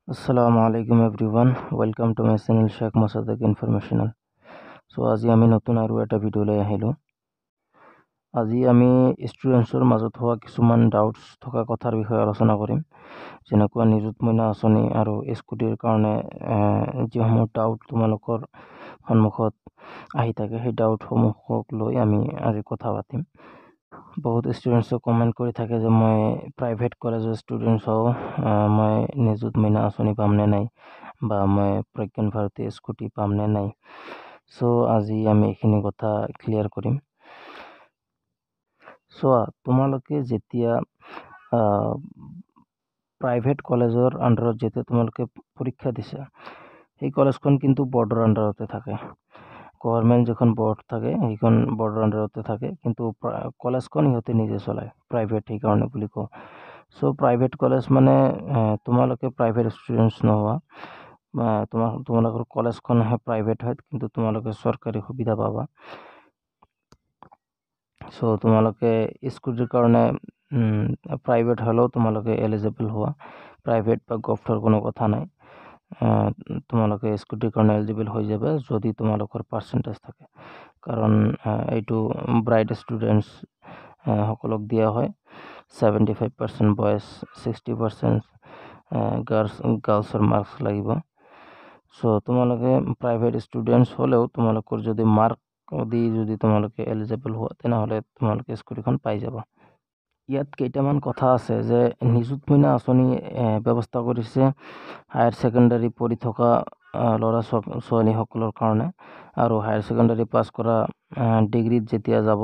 Assalamu alaikum everyone. Welcome to my channel Sheikh Mosaddeq Informational. আজি আমি নতুন আৰু এটা ভিডিও লৈ আহিলো। আজি আমি ষ্টুডেন্টছৰ মাজত হোৱা কিছুমান ডাউটছ থকা কথাৰ বিষয়ে আলোচনা কৰিম। যেনেকুৱা নিযুত মইনা আঁচনি আৰু স্কুটিৰ কাৰণে যিসমূহ ডাউট তোমালোকৰ সন্মুখত আহি থাকে সেই ডাউটসমূহক লৈ আমি আজি কথা পাতিম। বহুত ষ্টুডেন্টছে কমেণ্ট কৰি থাকে যে মই প্ৰাইভেট কলেজৰ ষ্টুডেন্টছ হওঁ, মই নিযুত মইনা আঁচনি পামনে নাই বা মই প্ৰজ্ঞান ভাৰতী স্কুটি পামনে নাই। আজি আমি এইখিনি কথা ক্লিয়াৰ কৰিম। তোমালোকে যেতিয়া প্ৰাইভেট কলেজৰ আণ্ডাৰত যেতিয়া তোমালোকে পৰীক্ষা দিছা, সেই কলেজখন কিন্তু বৰ্ডৰ আণ্ডাৰতে থাকে। গভৰ্ণমেণ্ট যিখন বৰ্ড থাকে সেইখন বৰ্ডৰ আণ্ডাৰতে থাকে, কিন্তু কলেজখন সিহঁতে নিজে চলায়, প্ৰাইভেট সেইকাৰণে বুলি কওঁ। প্ৰাইভেট কলেজ মানে তোমালোকে প্ৰাইভেট ষ্টুডেণ্টছ নোহোৱা, তোমালোকৰ কলেজখনহে প্ৰাইভেট হয়, কিন্তু তোমালোকে চৰকাৰী সুবিধা পাবা। তোমালোকে স্কুটিৰ কাৰণে প্ৰাইভেট হ'লেও তোমালোকে এলিজিবল হোৱা, প্ৰাইভেট বা গভৰ্ণমেণ্টৰ কোনো কথা নাই। তোমালোকে স্কুটিৰ কাৰণে এলিজিবল হৈ যাবা যদি তোমালোকৰ পাৰ্চেণ্টেজ থাকে, কাৰণ এইটো ব্ৰাইট ষ্টুডেণ্টছ সকলক দিয়া হয়। 75% বয়জ, 60% গাৰ্লছৰ মাৰ্কছ লাগিব। তোমালোকে প্ৰাইভেট ষ্টুডেণ্টছ হ'লেও তোমালোকৰ যদি মাৰ্ক দি যদি তোমালোকে এলিজিবল হোৱা, তেনেহ'লে তোমালোকে স্কুটিখন পাই যাবা। ইয়াত কেইটামান কথা আছে যে নিযুত মইনা আঁচনি ব্যৱস্থা কৰিছে হায়াৰ ছেকেণ্ডাৰী পঢ়ি থকা ল'ৰা ছোৱালীসকলৰ কাৰণে, আৰু হায়াৰ ছেকেণ্ডাৰী পাছ কৰা ডিগ্ৰীত যেতিয়া যাব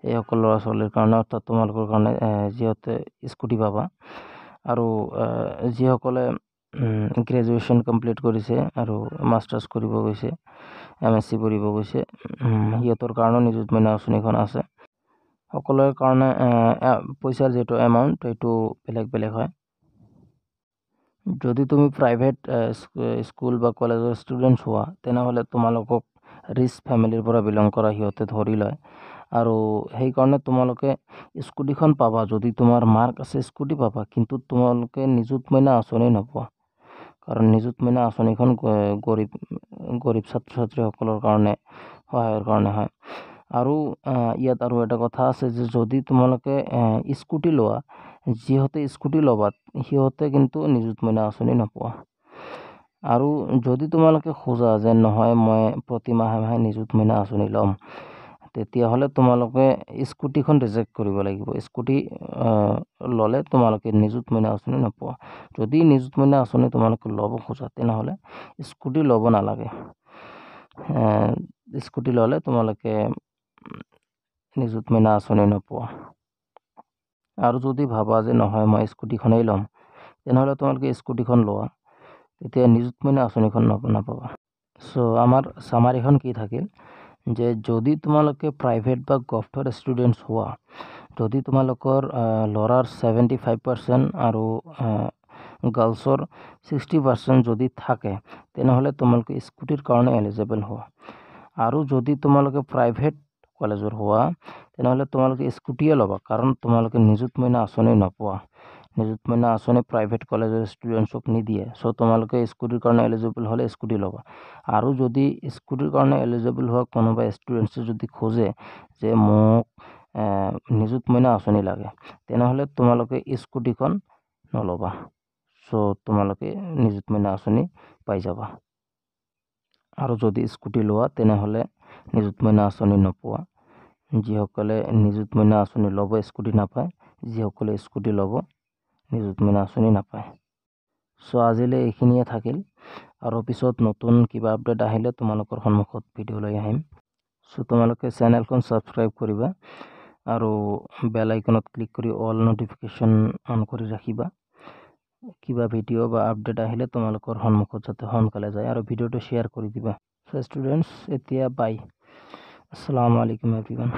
এইসকল ল'ৰা ছোৱালীৰ কাৰণে, অৰ্থাৎ তোমালোকৰ কাৰণে যিহেতু স্কুটি পাবা। আৰু যিসকলে গ্ৰেজুৱেশ্যন কমপ্লিট কৰিছে আৰু মাষ্টাৰ্ছ কৰিব গৈছে, MSc পঢ়িব গৈছে, সিহঁতৰ কাৰণেও নিযুত মইনা আঁচনিখন আছে। সকলোৰে কাৰণে পইচাৰ যিটো এমাউণ্ট সেইটো বেলেগ বেলেগ হয়। যদি তুমি প্ৰাইভেট স্কুল বা কলেজৰ ষ্টুডেণ্টছ হোৱা, তেনেহ'লে তোমালোকক ৰিচ ফেমিলিৰ পৰা বিলং কৰা সিহঁতে ধৰি লয়, আৰু সেইকাৰণে তোমালোকে স্কুটিখন পাবা। যদি তোমাৰ মাৰ্ক আছে স্কুটি পাবা, কিন্তু তোমালোকে নিযুত মইনা আঁচনি নোপোৱা, কাৰণ নিযুত মইনা আঁচনিখন গৰীব ছাত্ৰ ছাত্ৰীসকলৰ কাৰণে সহায়ৰ কাৰণে হয়। আৰু ইয়াত আৰু এটা কথা আছে যে যদি তোমালোকে স্কুটি লোৱা, যিহঁতে স্কুটি ল'বা সিহঁতে কিন্তু নিযুত মইনা আঁচনি নোপোৱা। আৰু যদি তোমালোকে খোজা যে নহয় মই প্ৰতি মাহে মাহে নিযুত মইনা আঁচনি ল'ম, তেতিয়াহ'লে তোমালোকে স্কুটিখন ৰিজেক্ট কৰিব লাগিব। স্কুটি ল'লে তোমালোকে নিযুত মইনা আঁচনি নোপোৱা। যদি নিযুত মইনা আঁচনি তোমালোকে ল'ব খোজা, তেনেহ'লে স্কুটি ল'ব নালাগে। স্কুটি ল'লে তোমালোকে নিযুত মইনা আঁচনি নোপোৱা। আৰু যদি ভাবা যে নহয় মই স্কুটিখনেই ল'ম, তেনেহ'লে তোমালোকে স্কুটিখন লোৱা, তেতিয়া নিযুত মইনা আঁচনিখন নাপাবা। আমাৰ চামাৰিখন কি থাকিল যে যদি তোমালোকে প্ৰাইভেট বা গভৰ্ণমেণ্ট ষ্টুডেণ্টছ হোৱা, যদি তোমালোকৰ ল'ৰাৰ 75% আৰু গাৰ্লছৰ 60% যদি থাকে, তেনেহ'লে তোমালোকে স্কুটিৰ কাৰণে এলিজিবল হোৱা। আৰু যদি তোমালোকে প্ৰাইভেট কলেজৰ হোৱা, তেনেহ'লে তোমালোকে স্কুটিয়ে ল'বা, কাৰণ তোমালোকে নিযুত মইনা আঁচনি নোপোৱা। নিযুত মইনা আঁচনি প্ৰাইভেট কলেজৰ ষ্টুডেণ্টছক নিদিয়ে। তোমালোকে স্কুটিৰ কাৰণে এলিজিবল হ'লে স্কুটি ল'বা। আৰু যদি স্কুটিৰ কাৰণে এলিজিবল হোৱা কোনোবা ষ্টুডেণ্টছে যদি খোজে যে মোক নিযুত মইনা আঁচনি লাগে, তেনেহ'লে তোমালোকে স্কুটিখন নল'বা। তোমালোকে নিযুত মইনা আঁচনি পাই যাবা। আৰু যদি স্কুটি লোৱা, তেনেহ'লে নিযুত মইনা আঁচনি নোপোৱা। যিসকলে নিযুত মইনা আঁচনি ল'ব স্কুটি নাপায়, যিসকলে স্কুটি ল'ব নিযুত মইনা আঁচনি নাপায়। আজিলৈ এইখিনিয়ে থাকিল, আৰু পিছত নতুন কিবা আপডেট আহিলে তোমালোকৰ সন্মুখত ভিডিঅ' লৈ আহিম। তোমালোকে চেনেলখন ছাবস্ক্ৰাইব কৰিবা আৰু বেল আইকনত ক্লিক কৰি অল নটিফিকেশ্যন অন কৰি ৰাখিবা। কিবা ভিডিঅ' বা আপডেট আহিলে তোমালোকৰ সন্মুখত যাতে সোনকালে যায়, আৰু ভিডিঅ'টো শ্বেয়াৰ কৰি দিবা। ষ্টুডেণ্টছ, এতিয়া বাই। আসসালামু আলাইকুম এভৰিৱান।